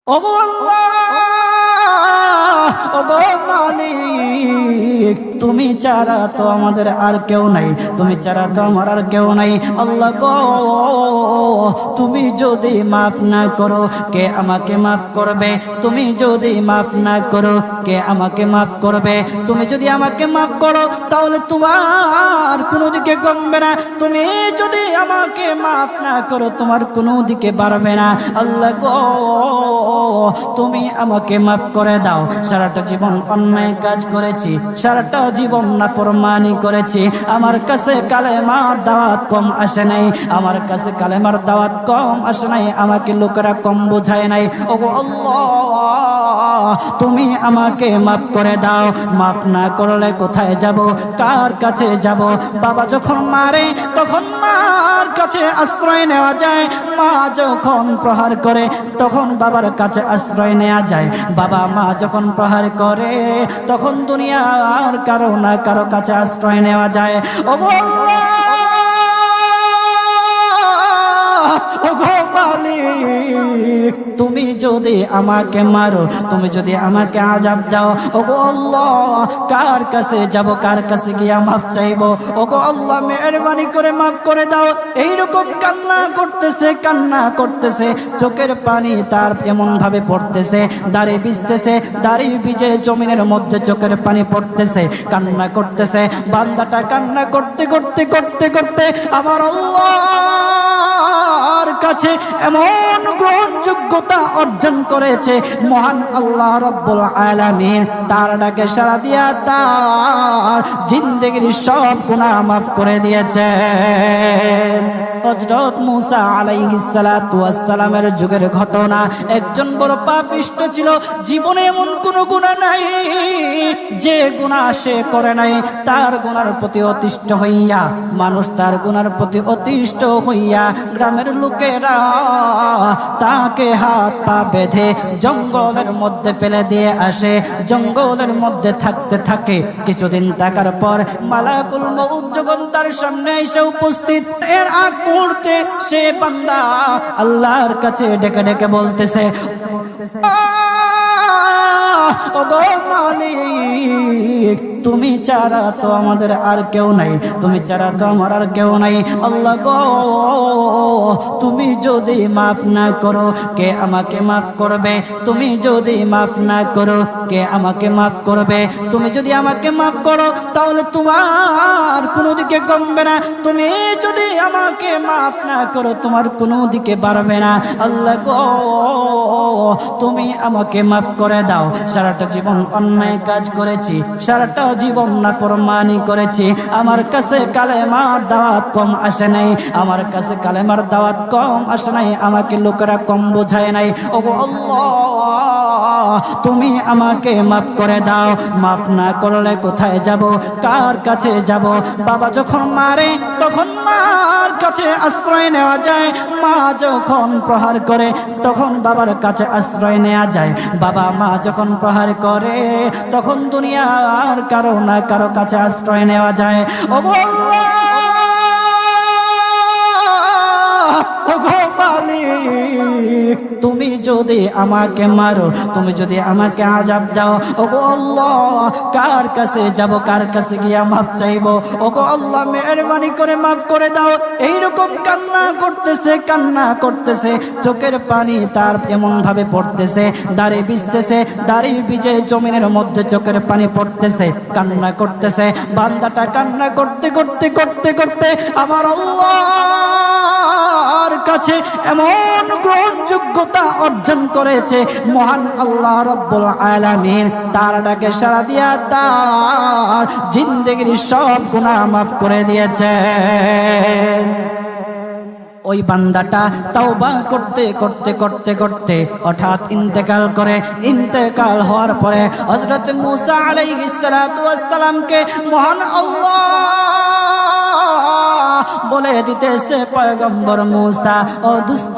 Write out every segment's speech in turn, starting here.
ওগো আল্লাহ, ওগো মালিক, তুমি ছাড়া তো আমাদের আর কেউ নাই, তুমি ছাড়া তো আমার আর কেউ নাই। আল্লাহ গো, তুমি যদি মাফ না করো কে আমাকে মাফ করবে? তুমি যদি মাফ না করো কে আমাকে মাফ করবে? তুমি যদি আমাকে মাফ করো তাহলে তোমার কোনো দিকে কমবে না, তুমি যদি আমাকে মাফ না করো তোমার কোনো দিকে বাড়বে না। আল্লাহ গো, তুমি আমাকে মাফ করে দাও। সারাটা জীবন অন্যায় কাজ করেছি, সারাটা জীবন নাফরমানি করেছি, আমার কাছে কালেমার দাওয়াত কম আসে নাই, আমার কাছে কালেমার দাওয়াত কম আসে নাই, আমাকে লোকেরা কম বোঝায় নাই। ওগো আল্লাহ, তুমি আমাকে মাফ করে দাও। মাফ না করলে কোথায় যাব, কার কাছে যাব? বাবা যখন মারে তখন মার কাছে আশ্রয় নেওয়া যায়, মা যখন প্রহার করে তখন বাবার কাছে আশ্রয় নেওয়া যায়, বাবা মা যখন প্রহার করে তখন দুনিয়ার কারো না কারো কাছে আশ্রয় নেওয়া যায়। ওগো আল্লাহ, ওগো মালিক, তুমি যদি আমাকে মারো, তুমি যদি আমাকে আযাব দাও, ওগো আল্লাহ, কার কাছে যাব, কার কাছে গিয়া মাফ চাইবো? ওগো আল্লাহ, মেহেরবানি করে মাফ করে দাও। এইরকম কান্না করতেছে, কান্না করতেছে, চোখের পানি তার এমন ভাবে পড়তেছে, দাড়ি ভিজতেছে, দাড়ি ভিজে জমিনের মধ্যে চোখের পানি পড়তেছে, কান্না করতেছে। বান্দাটা কান্না করতে করতে করতে করতে আমার আল্লাহর কাছে এমন গ্রহণযোগ্যতা অর্জন করেছে, মহান আল্লাহ রাব্বুল আলামিন তার ডাকে সাড়া দিয়া তার জিন্দেগির সব গুনাহ মাফ করে দিয়েছেন। হযরত মূসা আলাইহিস সালাতু ওয়াস সালামের যুগের ঘটনা। একজন বড় পাপিষ্ট ছিল, জীবনে এমন কোন গুনাহ নাই যে গুনাহ সে করে নাই। তার গুনার প্রতি অতিষ্ঠ হইয়া, মানুষ তার গুনার প্রতি অতিষ্ঠ হইয়া গ্রামের লোকেরা তাকে হাত পা বেঁধে জঙ্গলের মধ্যে ফেলে দিয়ে আসে। জঙ্গলের মধ্যে থাকতে থাকে, কিছুদিন থাকার পর মালাকুল মউত যখন তার সামনে এসে উপস্থিত, এর আগ মুহূর্তে সে বান্দা আল্লাহর কাছে ডেকে ডেকে বলতেছে, ওগো মালিক, তুমি ছাড়া তো আমাদের আর কেউ নাই, তুমি ছাড়া তো আমার আর কেউ নাই। আল্লাহ গো, তুমি যদি মাফ না করো কে আমাকে মাফ করবে? তুমি যদি মাফ না করো কে আমাকে মাফ করবে? তুমি যদি আমাকে মাফ করো তাহলে তোমার কোনো দিকে কমবে না, তুমি যদি আমাকে মাফ না করো তোমার কোনো দিকে বাড়বে না। আল্লাহ গো, তুমি আমাকে মাফ করে দাও। সারাটা জীবন অন্যায় কাজ করেছি, সারাটা জীবন নাফরমানি করেছি, আমার কাছে কালেমার দাওয়াত কম আসে নাই, আমার কাছে কালেমার দাওয়াত কম আসে নাই, আমাকে লোকেরা কম বোঝায় নাই। ওগো আল্লাহ, তুমি আমাকে মাফ করে দাও। মাফ না করলে কোথায় যাব, কার কাছে যাব? বাবা যখন মারে তখন মার কাছে আশ্রয় নেওয়া যায়, মা যখন প্রহার করে তখন বাবার কাছে আশ্রয় নেওয়া যায়, বাবা মা যখন প্রহার করে তখন দুনিয়ার কারো না কারো কাছে আশ্রয় নেওয়া যায়। ওগো আল্লাহ, ওগো মালিক, তুমি যদি আমাকে মারো, তুমি যদি আমাকে আযাব দাও, ওগো আল্লাহ, কার কাছে যাব, কার কাছে গিয়া মাফ চাইবো? ওগো আল্লাহ, মেহেরবানি করে মাফ করে দাও। এইরকম কান্না করতেছে, কান্না করতেছে, চোখের পানি তার এমন ভাবে পড়তেছে, দাড়ি ভিজতেছে, দাড়ি ভিজে জমিনের মধ্যে চোখের পানি পড়তেছে, কান্না করতেছে। বান্দাটা কান্না করতে করতে করতে করতে আমার আল্লাহর কাছে এমন গ্রহণযোগ্যতা অর্জন করেছে, মহান আল্লাহ রাব্বুল আলামিন তার ডাকে সাড়া দিয়া তার জিন্দেগির সব গুনাহ মাফ করে দিয়েছেন। ওই বান্দাটা তাওবা করতে করতে করতে করতে হঠাৎ ইন্তেকাল করে। ইন্তেকাল হওয়ার পরে হযরত মূসা আলাইহিস সালাতু ওয়াস সালামকে মহান আল্লাহ বলে দিতেছে পয়গম্বর মূসা, ও দুস্থ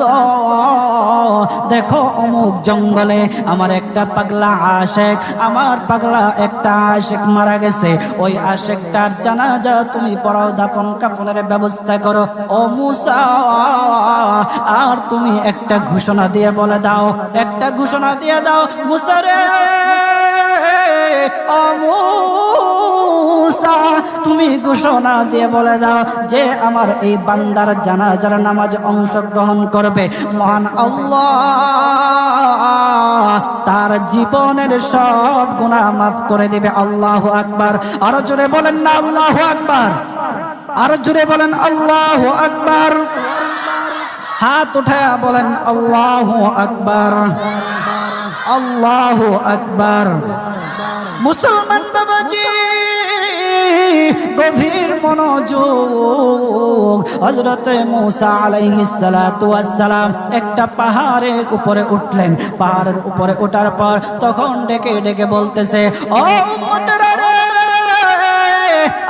দেখো অমুক জঙ্গলে আমার একটা পাগলা আশেক, আমার পাগলা একটা আশেক মারা গেছে, ওই আশেকটার জানাজা তুমি পড়াও, দাফন কাফনের ব্যবস্থা করো। ও মূসা আর তুমি একটা ঘোষণা দিয়ে বলে দাও, একটা ঘোষণা দিয়ে দাও মূসা রে, ও মূসা তুমি ঘোষণা দিয়ে বলে দাও যে আমার এই বান্দার জানাজার নামাজ অংশগ্রহণ করবে, মহান আল্লাহ তার জীবনের সব গুনাহ মাফ করে দিবে। আল্লাহু আকবার। আরো জোরে বলেন না আল্লাহু আকবার, আরো জোরে বলেন আল্লাহু আকবার। হাত উঠায়া বলেন আল্লাহু আকবার, আল্লাহু আকবার। মুসলমান বাবাজি গভীর মনোযোগ। হযরতে মূসা আলাইহিস সালাতু ওয়াস সালাম একটা পাহাড়ের উপরে উঠলেন। পাহাড়ের উপরে ওঠার পর তখন ডেকে ডেকে বলতেছে, ও উম্মতেরা রে,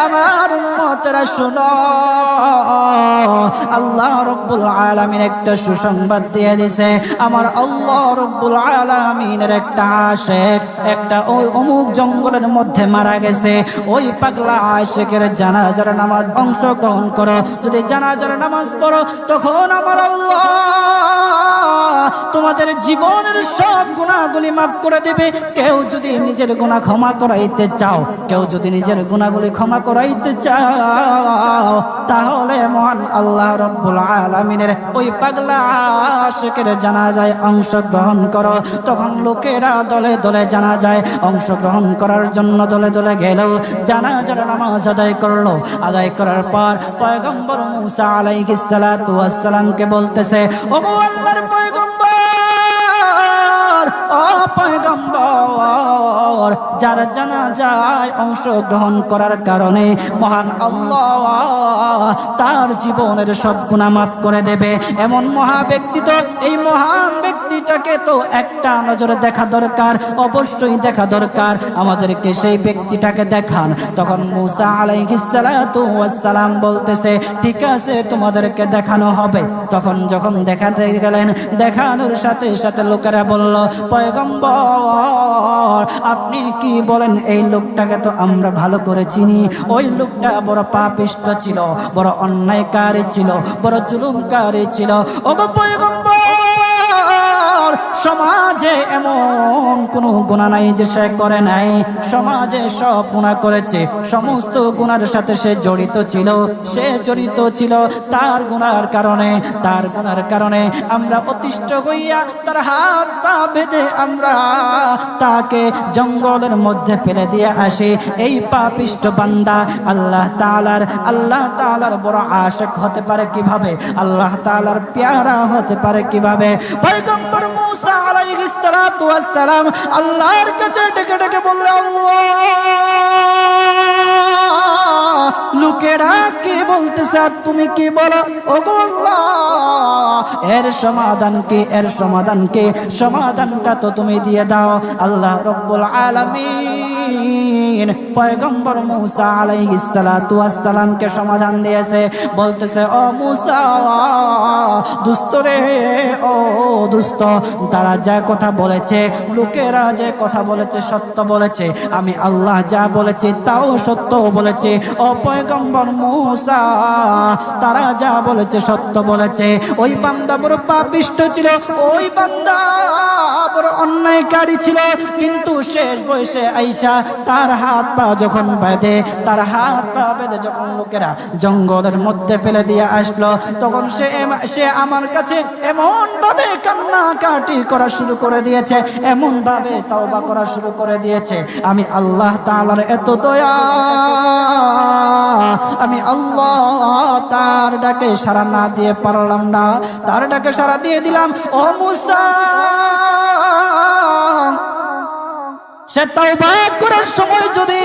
আমার উম্মতেরা শুনো, আল্লাহ রাব্বুল আলামিন একটা সুসংবাদ দিয়ে দিয়েছে। আমার আল্লাহ রাব্বুল আলামিনের একটা আশিক একটা ওই অমুক জঙ্গলের মধ্যে মারা গেছে, ওই পাগলা আশিকের জানাজার নামাজ অংশগ্রহণ করো। যদি জানাজার নামাজ পড়ো তখন আমার আল্লাহ তোমাদের জীবনের সব গুনাহগুলি মাফ করে দিবে। কেউ যদি নিজের গুনাহ ক্ষমা করাইতে চাও, কেউ যদি নিজের গুনাহগুলি ক্ষমা করাইতে চাও, তাহলে মহান আল্লাহ রাব্বুল আলামিনের ওই পাগলা আশিকের জানাজায় অংশগ্রহণ করো। তখন লোকেরা দলে দলে জানাজায় অংশগ্রহণ করার জন্য দলে দলে গেল, জানাজার নামাজ আদায় করলো। আদায় করার পর পয়গম্বর মূসা আলাইহিস সালাতু ওয়াস সালামকে বলতেছে, ওগো আল্লাহর পয়গম্বর, ও পয়গম্বর, যারা জানাজায় অংশগ্রহণ করার কারণে মহান আল্লাহ তার জীবনের সব গুনাহ মাফ করে দেবে, এমন মহা ব্যক্তি তো, এই মহান ব্যক্তিটাকে তো একটা নজরে দেখা দরকার, অবশ্যই দেখা দরকার, আমাদেরকে সেই ব্যক্তিটাকে দেখান। তখন মূসা আলাইহিস সালাতু ওয়াস সালাম বলতেছে, ঠিক আছে তোমাদেরকে দেখানো হবে। তখন যখন দেখাতে গেলেন, দেখানোর সাথে সাথে লোকেরা বলল, পয়গম্বর আপনি কি বলেন, এই লোকটাকে তো আমরা ভালো করে চিনি, ওই লোকটা বড় পাপিষ্ঠ ছিল, বড় অন্যায়কারী ছিল, বড় জুলুমকারী ছিল। ওগো পয়গম্বর, সমাজে এমন কোনো গুনাহ নাই যে সে করে নাই, সমাজে সব গুনাহ করেছে, সমস্ত গুনার সাথে সে জড়িত ছিল, সে জড়িত ছিল। তার গুনার কারণে আমরা অতিষ্ঠ হইয়া তার হাত পা বেঁধে আমরা তাকে জঙ্গলের মধ্যে ফেলে দিয়ে আসি। এই পাপিষ্ঠ বান্দা আল্লাহ তাআলার বড় আশিক হতে পারে কিভাবে, আল্লাহ তাআলার প্যারা হতে পারে কিভাবে? পয়গম্বর মূসা আলাইহিস সালাতু ওয়াস সালাম আল্লাহর কাছে ডেকে ডেকে বললেন, আল্লাহ লোকেরা কি বলতেছে আর তুমি কি বলো? ওগো আল্লাহ, এর সমাধান কি, এর সমাধান কি? সমাধানটা তো তুমি দিয়ে দাও। আল্লাহ রাব্বুল আলামিন পয়গম্বর মূসা আলাইহিস সালাতু ওয়াস সালামকে সমাধান দিয়েছে। বলতেছে, ও মূসা দুষ্ট রে, ও দুষ্ট, তারা যা কথা বলেছে, লোকেরা যে কথা বলেছে সত্য বলেছে, আমি আল্লাহ যা বলেছি তাও সত্য বলেছি। ও পয়গম্বর মূসা, তারা যা বলেছে সত্য বলেছে। ওই বান্দা বড় পাপিষ্ঠ ছিল, ওই বান্দা বড় অন্যায়কারী ছিল, কিন্তু শেষ বয়সে আইসা তার হাত পা যখন বেঁধে, তার হাত পা বেঁধে যখন লোকেরা জঙ্গলের মধ্যে ফেলে দিয়ে আসলো, তখন সে আমার কাছে এমন ভাবে কান্নাকাটি করা শুরু করে দিয়েছে, এমন ভাবে তওবা করা শুরু করে দিয়েছে। আমি আল্লাহ তাআলার এত দয়া, আমি আল্লাহ তার ডাকে সাড়া না দিয়ে পারলাম না, তার ডাকে সাড়া দিয়ে দিলাম। ও মূসা, সে তাওবা করার সময় যদি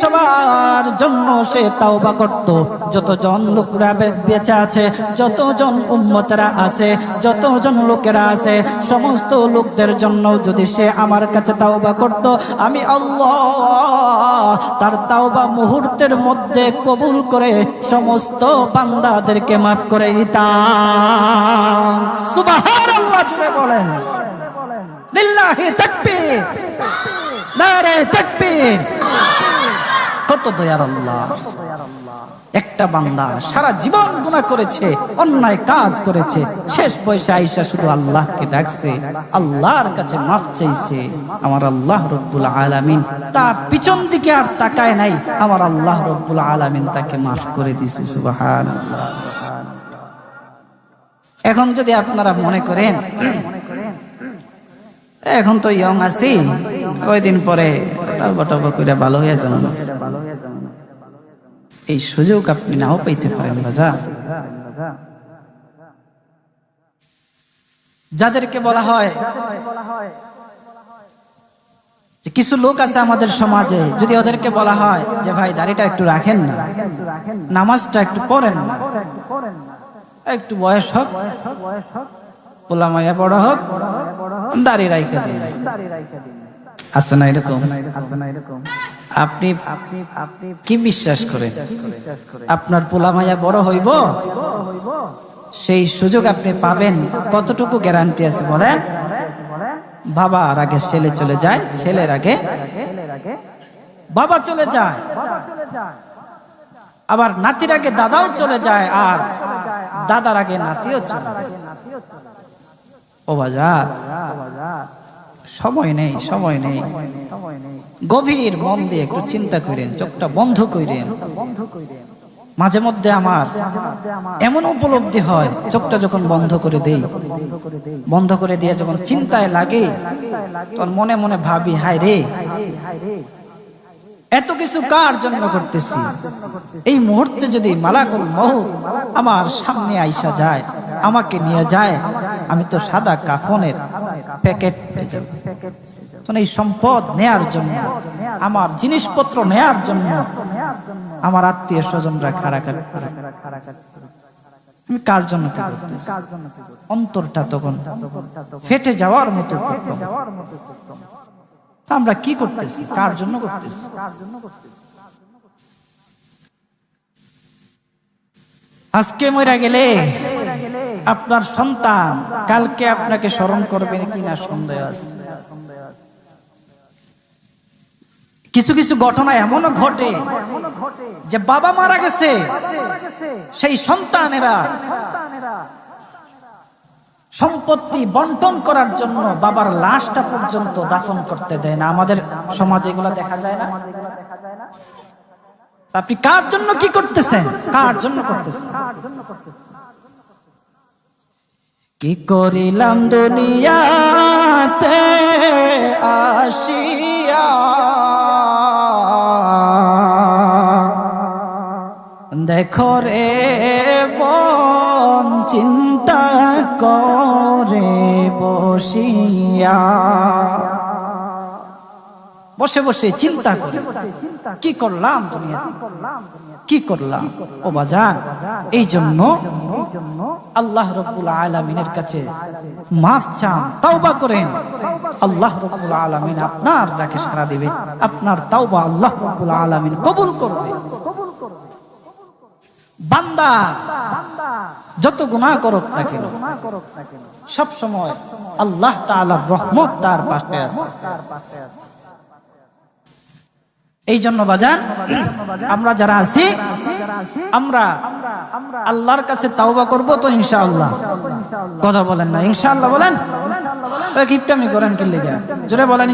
সবার জন্য সে তাওবা করত, যতজন লোকরা বেঁচে আছে, যতজন উম্মতেরা আছে, যতজন লোকেরা আছে, সমস্ত লোকদের জন্য যদি সে আমার কাছে তাওবা করত, আমি আল্লাহ তার তাওবা মুহূর্তের মধ্যে কবুল করে সমস্ত বান্দাদেরকে মাফ করে দিতাম। সুবহানাল্লাহ জুড়ে বলেন, লিল্লাহি তাকবীর, নারে তাকবীর। কত দয়ার আল্লাহ! একটা বান্দা সারা জীবন গুনাহ করেছে, অন্যায় কাজ করেছে, শেষ বয়সে আইসা শুধু আল্লাহকে ডাকছে, আল্লাহর কাছে মাফ চাইছে। আমার আল্লাহ রব্বুল আলামিন তার পিছন দিকে আর তাকায় নাই, আমার আল্লাহ রব্বুল আলামিন তাকে মাফ করে দিয়েছে। সুবহানাল্লাহ। এখন যদি আপনারা মনে করেন এখন তো ইয়ং আছি, কয়দিন পরে তাওবা টাওবা করে ভালো হয়ে যাবেন, এই সুযোগ আপনি নাও পাইতে পারেন বাজা। যাদেরকে বলা হয় যে কিছু লোক আছে আমাদের সমাজে, যদি ওদেরকে বলা হয় যে ভাই দাড়িটা একটু রাখেন না, নামাজটা একটু পড়েন না, একটু বয়স হোক, পোলা মাইয়া বড় হোক, দাড়ি রাইখা দিন, আছে না এরকম? আপনি কি বিশ্বাস করেন আপনার পোলা মাইয়া বড় হইব? সেই সুযোগ আপনি পাবেন? কতটুকু গ্যারান্টি আছে বলেন? বাবার আগে ছেলে চলে যায়, ছেলের আগে বাবা চলে যায়, আবার নাতির আগে দাদাও চলে যায়, আর দাদার আগে নাতিও চলে যায়। ও বাজার, সময় নেই, সময় নেই। গভীর মন দিয়ে একটু চিন্তা করেন, চোখটা বন্ধ করেন। মাঝে মধ্যে আমার এমন উপলব্ধি হয়, চোখটা যখন বন্ধ করে দেই, বন্ধ করে দিয়ে যখন চিন্তায় লাগে, তখন মনে মনে ভাবি, হায় রে, এত কিছু কার জন্য করতেছি? এই মুহূর্তে যদি মালাকুল মউত আমার সামনে আইসা যায়, আমাকে নিয়ে যায়, আমি তো সাদা কাফনের প্যাকেট পেয়ে যাব। এই সম্পদ নেয়ার জন্য, আমার জিনিসপত্র নেয়ার জন্য আমার আত্মীয় স্বজনরা খাড়াখাড়ি, আমি কার জন্য কি করতেছি? অন্তরটা তখন ফেটে যাওয়ার মতো। আমরা কি করতেছি? কার জন্য করতেছি? আজকে মরে গেলে আপনার সন্তান কালকে আপনাকে স্মরণ করবে কিনা সন্দেহ আছে। কিছু কিছু ঘটনা এমনও ঘটে যে বাবা মারা গেছে, সেই সন্তানেরা সম্পত্তি বন্টন করার জন্য বাবার লাশটা পর্যন্ত দাফন করতে দেয় না। আমাদের সমাজে এগুলো দেখা যায় না? আপনি কার জন্য কি করতেছেন? কার জন্য করতেছেন? কি করিলাম দুনিয়াতে আসিয়া, দেখো রে মন চিন্তা করে বসিয়া, বসে বসে চিন্তা করে কি করলাম দুনিয়া, কি করলাম? ও বাজান, এই জন্য আল্লাহ রাব্বুল আলামিনের কাছে মাফ চান, তাওবা করেন। আল্লাহ রাব্বুল আলামিন আপনার ডাকে সাড়া দিবে, আপনার তাওবা আল্লাহ রাব্বুল আলামিন কবুল করবে। বান্দা যত গুনাহ করুক না কেন, সব সময় আল্লাহ তাআলার রহমত তার পাশে আছে। এই জন্য বাজান, আমরা যারা আছি, আমরা আল্লাহর কাছে তাওবা করব তো ইনশাআল্লাহ। কথা বলেন না ইনশাআল্লাহ? বলেন, কিপটামি করেন কি লেগে? জোরে বলেন।